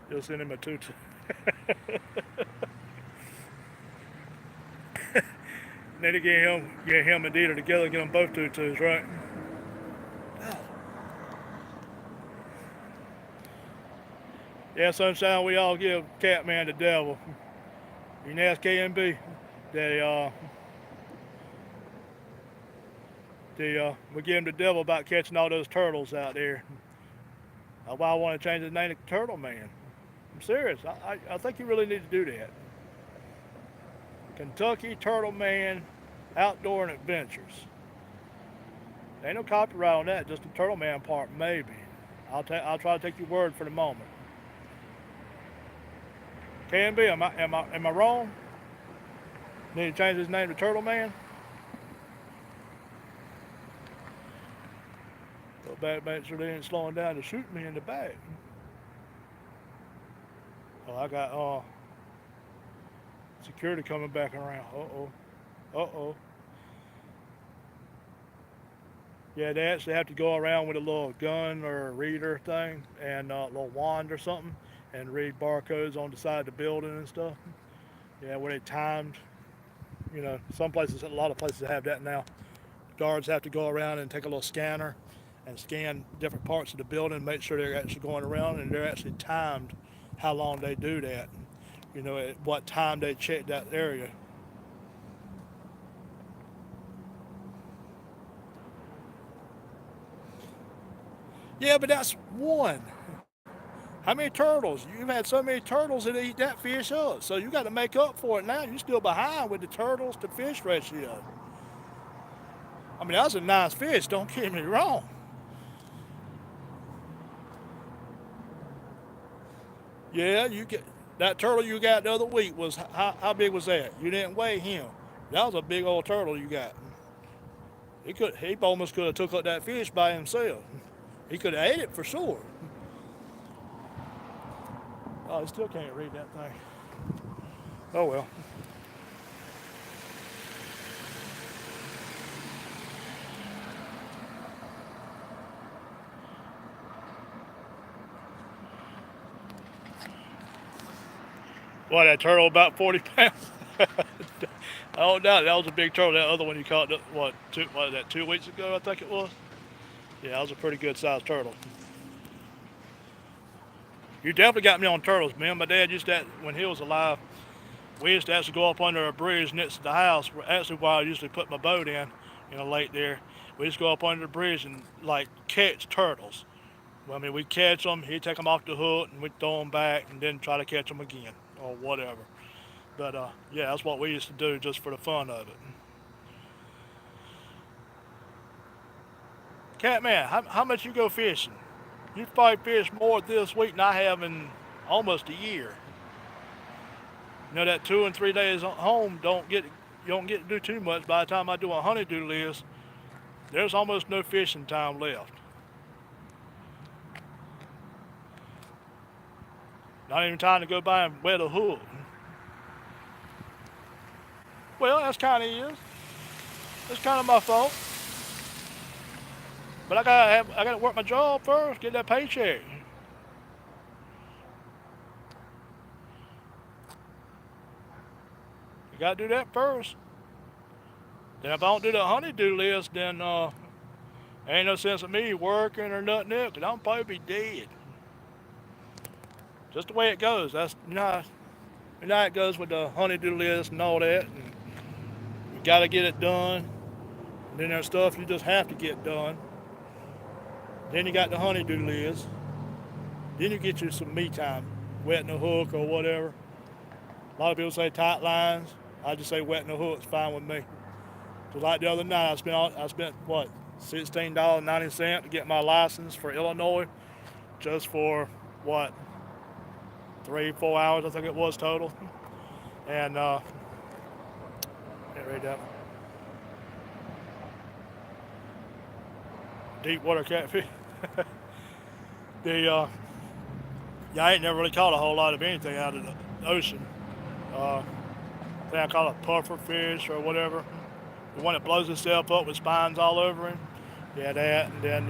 You'll send him a tutu. Need to get him and Dieter together, get them both tutus, right? Yeah, Sunshine, we all give Catman the devil. You can ask KMB. We give him the devil about catching all those turtles out there. That's why I want to change his name to Turtle Man. I'm serious. I think you really need to do that. Kentucky Turtle Man Outdoor and Adventures. There ain't no copyright on that, just the Turtle Man part, maybe. I'll try to take your word for the moment. KMB, am I wrong? Need to change his name to Turtle Man? Well, better make sure they ain't slowing down to shoot me in the back. Oh, I got security coming back around. Uh-oh. Yeah, they actually have to go around with a little gun or a reader thing and a little wand or something and read barcodes on the side of the building and stuff. Yeah, where they timed. You know, a lot of places have that now. Guards have to go around and take a little scanner and scan different parts of the building, make sure they're actually going around and they're actually timed how long they do that. You know, at what time they check that area. Yeah, but that's one. How many turtles? You've had so many turtles that eat that fish up. So you got to make up for it now. You're still behind with the turtles to fish ratio. I mean, that's a nice fish, don't get me wrong. Yeah, you get that turtle you got the other week was how big was that? You didn't weigh him. That was a big old turtle you got. He almost could have took up that fish by himself. He could have ate it for sure. Oh, he still can't read that thing. Oh well. What, that turtle about 40 pounds? I don't doubt that was a big turtle. That other one you caught, 2 weeks ago, I think it was? Yeah, that was a pretty good sized turtle. You definitely got me on turtles, man. My dad used that when he was alive. we used to actually go up under a bridge next to the house, actually where I usually put my boat in a lake there. We used to go up under the bridge and like catch turtles. Well, I mean, we'd catch them, he'd take them off the hook, and we'd throw them back, and then try to catch them again, or whatever. But yeah, that's what we used to do just for the fun of it. Catman, how much you go fishing? You probably fished more this week than I have in almost a year. You know that 2 and 3 days home don't get to do too much. By the time I do a honeydew list, there's almost no fishing time left. Not even time to go by and wet a hook. Well, that's kind of is. That's kind of my fault. But I gotta work my job first, get that paycheck. You gotta do that first. Then if I don't do the honeydew list, then ain't no sense of me working or nothing else, 'cause I'm probably be dead. Just the way it goes. That's you know how it goes with the honeydew list and all that. And you gotta get it done. And then there's stuff you just have to get done. Then you got the honeydew list. Then you get you some me time, wetting the hook or whatever. A lot of people say tight lines. I just say wetting the hook's fine with me. So like the other night, I spent what, $16.90 to get my license for Illinois, just for what, 3-4 hours I think it was total. And can't read that one. Deep water catfish. the Yeah, I ain't never really caught a whole lot of anything out of the ocean. I think I caught a puffer fish or whatever. The one that blows itself up with spines all over him. Yeah, that. And then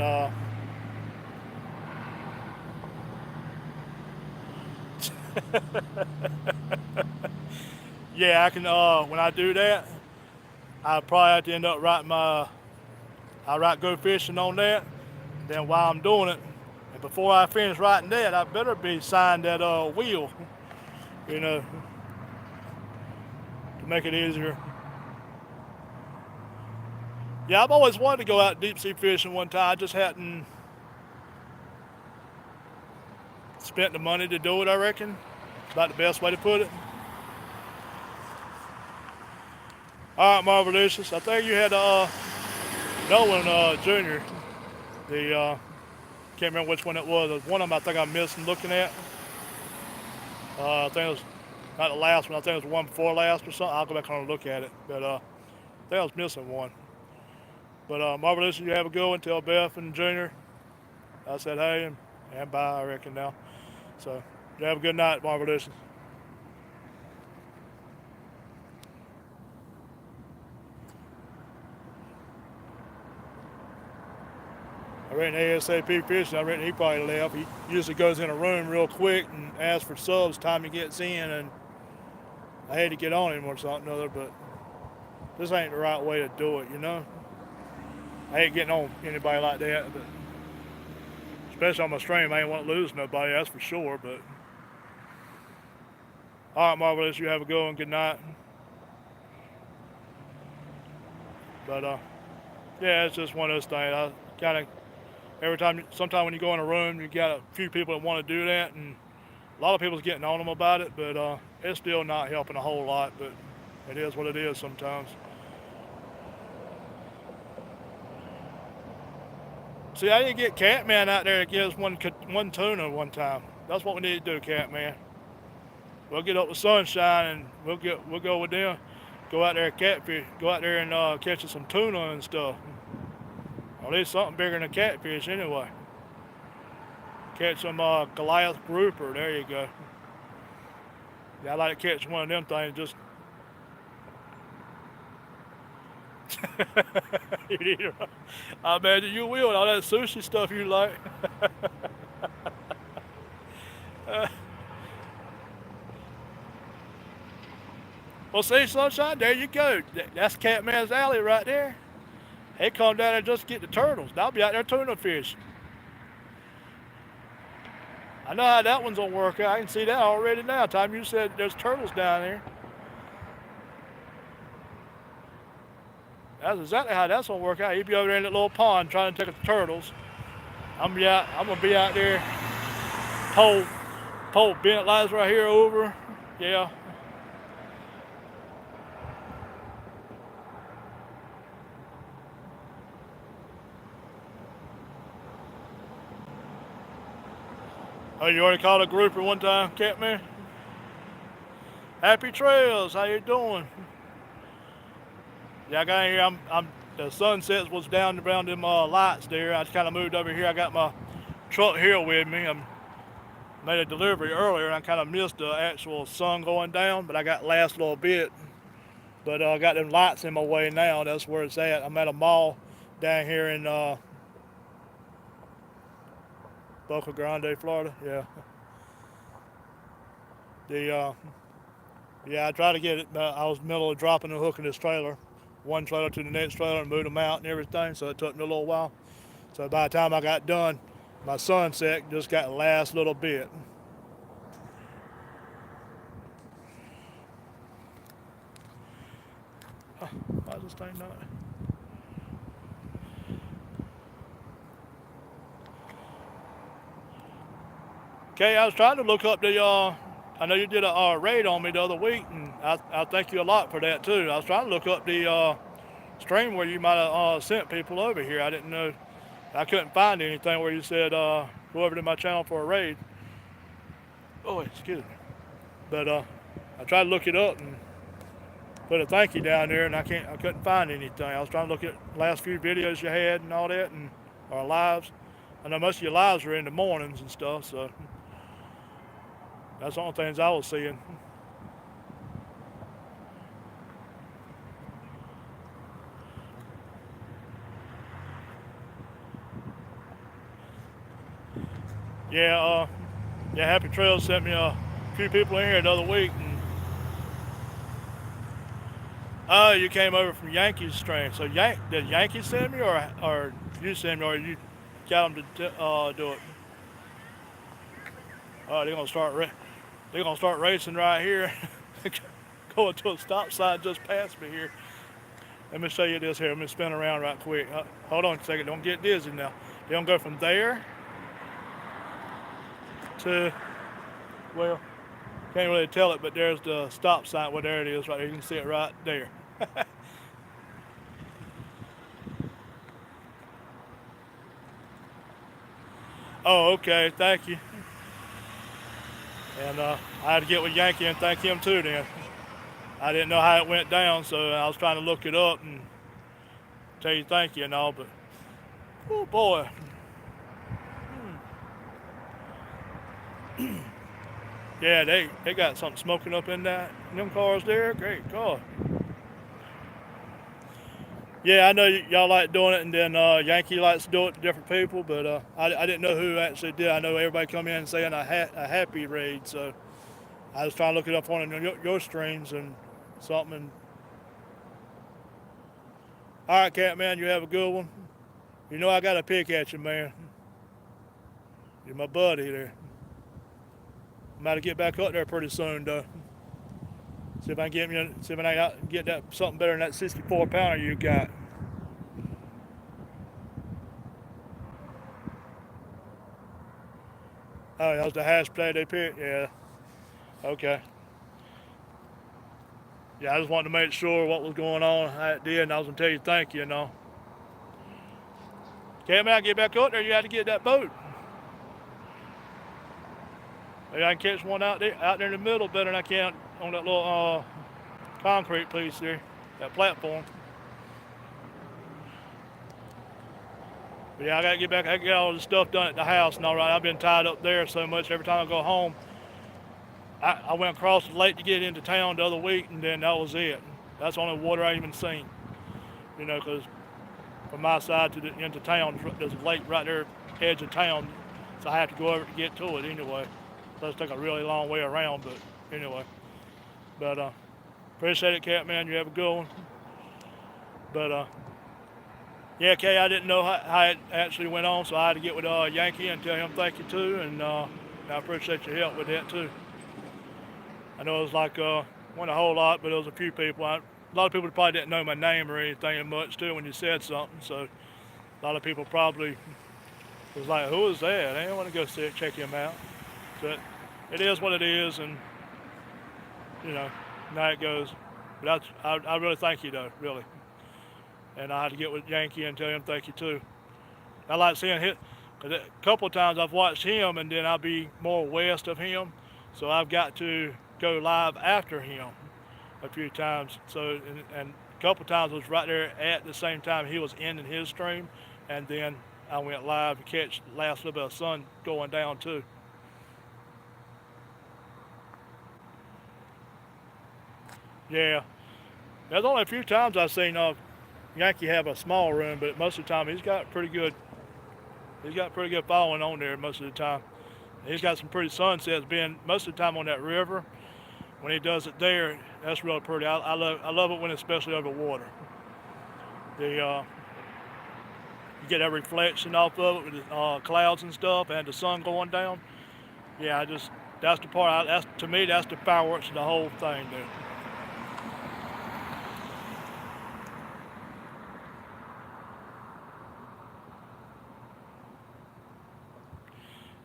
yeah, I can. When I do that, I probably have to end up I write go fishing on that. And then while I'm doing it, and before I finish writing that, I better be signed that wheel, you know, to make it easier. Yeah, I've always wanted to go out deep sea fishing one time. I just hadn't spent the money to do it, I reckon. About the best way to put it. All right, Marvelicious. I think you had Nolan Jr. The can't remember which one it was. There was one of them I think I'm missing looking at. I think it was not the last one. I think it was one before last or something. I'll go back and look at it. But I think I was missing one. But Marvelicious, you have a good one. Tell Beth and Junior I said hey and bye, I reckon now. So you have a good night, Marvelicious. I reckon ASAP Fishing, I reckon he probably left. He usually goes in a room real quick and asks for subs time he gets in, and I had to get on him or something or other, but this ain't the right way to do it, you know? I hate getting on anybody like that, but especially on my stream, I ain't want to lose nobody, that's for sure, but all right, Marvelous, you have a good one, good night. But yeah, it's just one of those things. I kind of sometime when you go in a room, you got a few people that want to do that, and a lot of people's getting on them about it, but it's still not helping a whole lot, but it is what it is sometimes. See, I need to get Catman out there to get us one tuna one time. That's what we need to do, Catman. We'll get up with Sunshine and we'll go with them. Go out there and catfish. Go out there and catch us some tuna and stuff. Or at least something bigger than a catfish anyway. Catch some Goliath grouper. There you go. Yeah, I like to catch one of them things. Just you need to, I imagine you will. And all that sushi stuff you like. Well, see, Sunshine, there you go. That's Catman's alley right there. He come down there just to get the turtles. I'll be out there tuna fishing. I know how that one's gonna work out. I can see that already now. Time you said there's turtles down there. That's exactly how that's gonna work out. He'd be over there in that little pond trying to take the turtles. I'm gonna be out there. Pole bent lights right here over. Yeah. Oh, you already called a grouper one time, Catman? Happy trails. How you doing? Yeah, I got in here. I'm. The sunset was down around them lights there. I just kind of moved over here. I got my truck here with me. I made a delivery earlier, and I kind of missed the actual sun going down, but I got last little bit. But I got them lights in my way now. That's where it's at. I'm at a mall down here in Boca Grande, Florida. Yeah. Yeah, I tried to get it. I was in the middle of dropping and hooking this trailer, one trailer to the next trailer, and moved them out and everything. So it took me a little while. So by the time I got done, my sunset just got the last little bit. Why is this thing not? Okay, I was trying to look up the. I know you did a raid on me the other week, and I thank you a lot for that too. I was trying to look up the stream where you might have sent people over here. I didn't know. I couldn't find anything where you said go over to my channel for a raid. Oh, excuse me. But I tried to look it up and put a thank you down there, and I couldn't find anything. I was trying to look at the last few videos you had and all that, and our lives. I know most of your lives were in the mornings and stuff, so that's the only things I was seeing. Yeah, Happy Trails sent me a few people in here the other week, and oh, you came over from Yankees stream. So did Yankees send me, or you send me, or you got them to do it? Oh, they're gonna start racing right here, going to a stop sign just past me here. Let me show you this here. Let me spin around right quick. Hold on a second. Don't get dizzy now. They're gonna go from there to, well, can't really tell it, but there's the stop sign. Well, there it is right there. You can see it right there. Oh, okay. Thank you. And I had to get with Yankee and thank him too then. I didn't know how it went down, so I was trying to look it up and tell you thank you and all, but oh boy. Yeah, they got something smoking up in them cars there. Great God. Yeah, I know y'all like doing it, and then Yankee likes to do it to different people, but I didn't know who actually did. I know everybody come in and saying a happy raid, so I was trying to look it up on your streams and something. And all right, Catman, you have a good one. You know I got a pick at you, man. You're my buddy there. I'm about to get back up there pretty soon, though. See if I can get that something better than that 64 pounder you got. Oh, that was the hash play they picked? Yeah. Okay. Yeah, I just wanted to make sure what was going on, how it did, and I was going to tell you thank you, you know. Can't I get back up there, you had to get that boat. Maybe I can catch one out there in the middle better than I can on that little concrete piece there, that platform. But yeah, I gotta get back. I get all the stuff done at the house and all right. I've been tied up there so much. Every time I go home, I went across the lake to get into town the other week, and then that was it. That's the only water I even seen. You know, because from my side into town, there's a lake right there, edge of town, so I have to go over to get to it anyway. So it's take a really long way around, but anyway. But appreciate it, Catman. You have a good one. But yeah, Kay, I didn't know how it actually went on, so I had to get with Yankee and tell him thank you too, and I appreciate your help with that too. I know it was like wasn't a whole lot, but it was a few people. a lot of people probably didn't know my name or anything much too when you said something. So a lot of people probably was like, "Who is that?" I didn't want to go see it, check him out. But it is what it is, and you know, now it goes. But I really thank you though, really. And I had to get with Yankee and tell him thank you too. I like seeing him. A couple of times I've watched him, and then I'll be more west of him, so I've got to go live after him a few times. So and a couple of times I was right there at the same time he was ending his stream, and then I went live to catch the last little bit of sun going down too. Yeah, there's only a few times I've seen Yankee have a small room, but most of the time he's got pretty good. He's got pretty good following on there most of the time. He's got some pretty sunsets being most of the time on that river. When he does it there, that's really pretty. I love it when it's especially over water. You get that reflection off of it with the clouds and stuff and the sun going down. Yeah, that's the part. To me, that's the fireworks of the whole thing there.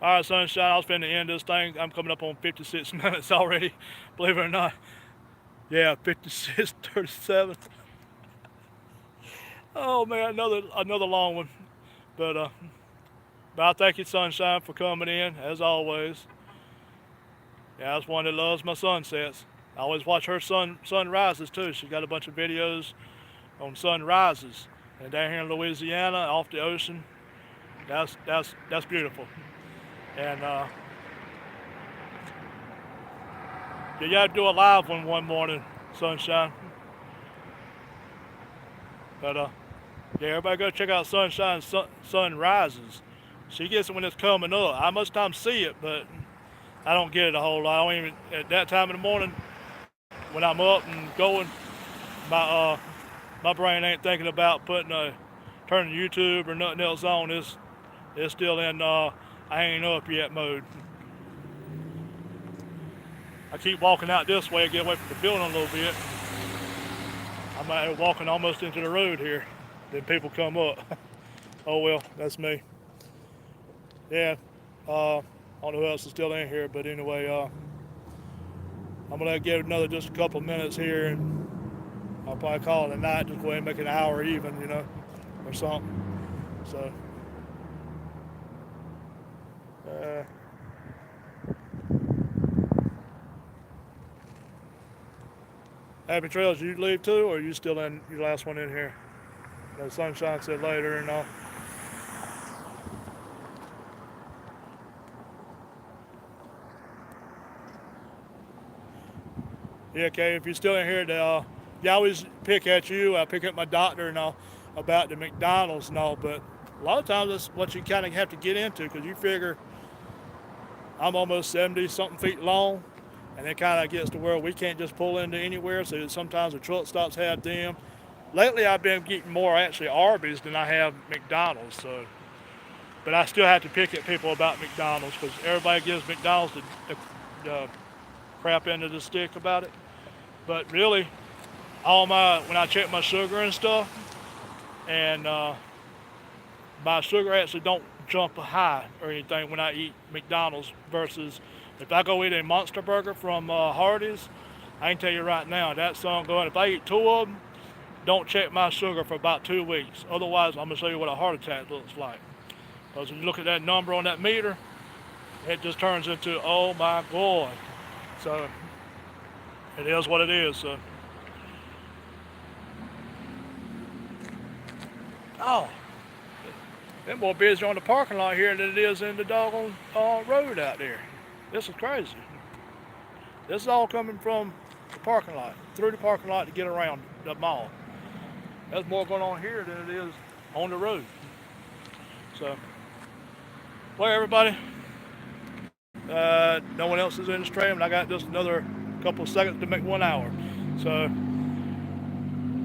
All right, sunshine. I was finna end this thing. I'm coming up on 56 minutes already, believe it or not. Yeah, 56:37. Oh man, another long one. But I thank you, sunshine, for coming in as always. Yeah, I was one that loves my sunsets. I always watch her sunrises too. She's got a bunch of videos on sunrises, and down here in Louisiana, off the ocean, that's beautiful. And you gotta do a live one morning, sunshine. But yeah, everybody go check out Sunshine Sunrises. She gets it when it's coming up. I most times see it, but I don't get it a whole lot. I don't even at that time in the morning when I'm up and going. My brain ain't thinking about turning YouTube or nothing else on. It's still in I ain't up yet mode. I keep walking out this way, get away from the building a little bit. I'm out here walking almost into the road here. Then people come up. Oh well, that's me. Yeah, I don't know who else is still in here, but anyway, I'm gonna give another just a couple minutes here, and I'll probably call it a night. Just go ahead and make it an hour even, or something. So. Happy trails. You leave too, or are you still in your last one in here? No, sunshine said later and all. Yeah, okay. If you're still in here, you always pick at you. I pick at my doctor and all about the McDonald's and all, but a lot of times that's what you kind of have to get into because you figure I'm almost 70 something feet long. And it kind of gets to where we can't just pull into anywhere, so sometimes the truck stops have them. Lately, I've been getting more actually Arby's than I have McDonald's. So, but I still have to pick at people about McDonald's because everybody gives McDonald's the crap end of the stick about it. But really, when I check my sugar and stuff, and my sugar actually don't jump high or anything when I eat McDonald's versus. If I go eat a Monster Burger from Hardee's, I can tell you right now, that song going, if I eat 2 of them, don't check my sugar for about 2 weeks. Otherwise, I'm going to show you what a heart attack looks like. Because when you look at that number on that meter, it just turns into, oh my God. So, it is what it is. So. Oh, they're more busy on the parking lot here than it is in the doggone road out there. This is crazy. This is all coming from the parking lot, through the parking lot to get around the mall. There's more going on here than it is on the road. So, well, everybody, no one else is in the stream, and I got just another couple of seconds to make 1 hour. So,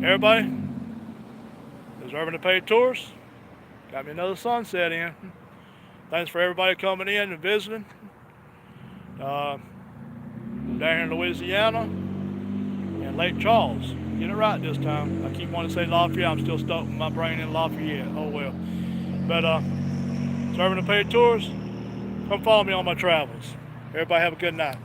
everybody, deserving to pay tours, got me another sunset in. Thanks for everybody coming in and visiting. Down here in Louisiana and Lake Charles. Get it right this time. I keep wanting to say Lafayette. I'm still stuck with my brain in Lafayette. Oh well. But serving the paid tours, come follow me on my travels. Everybody have a good night.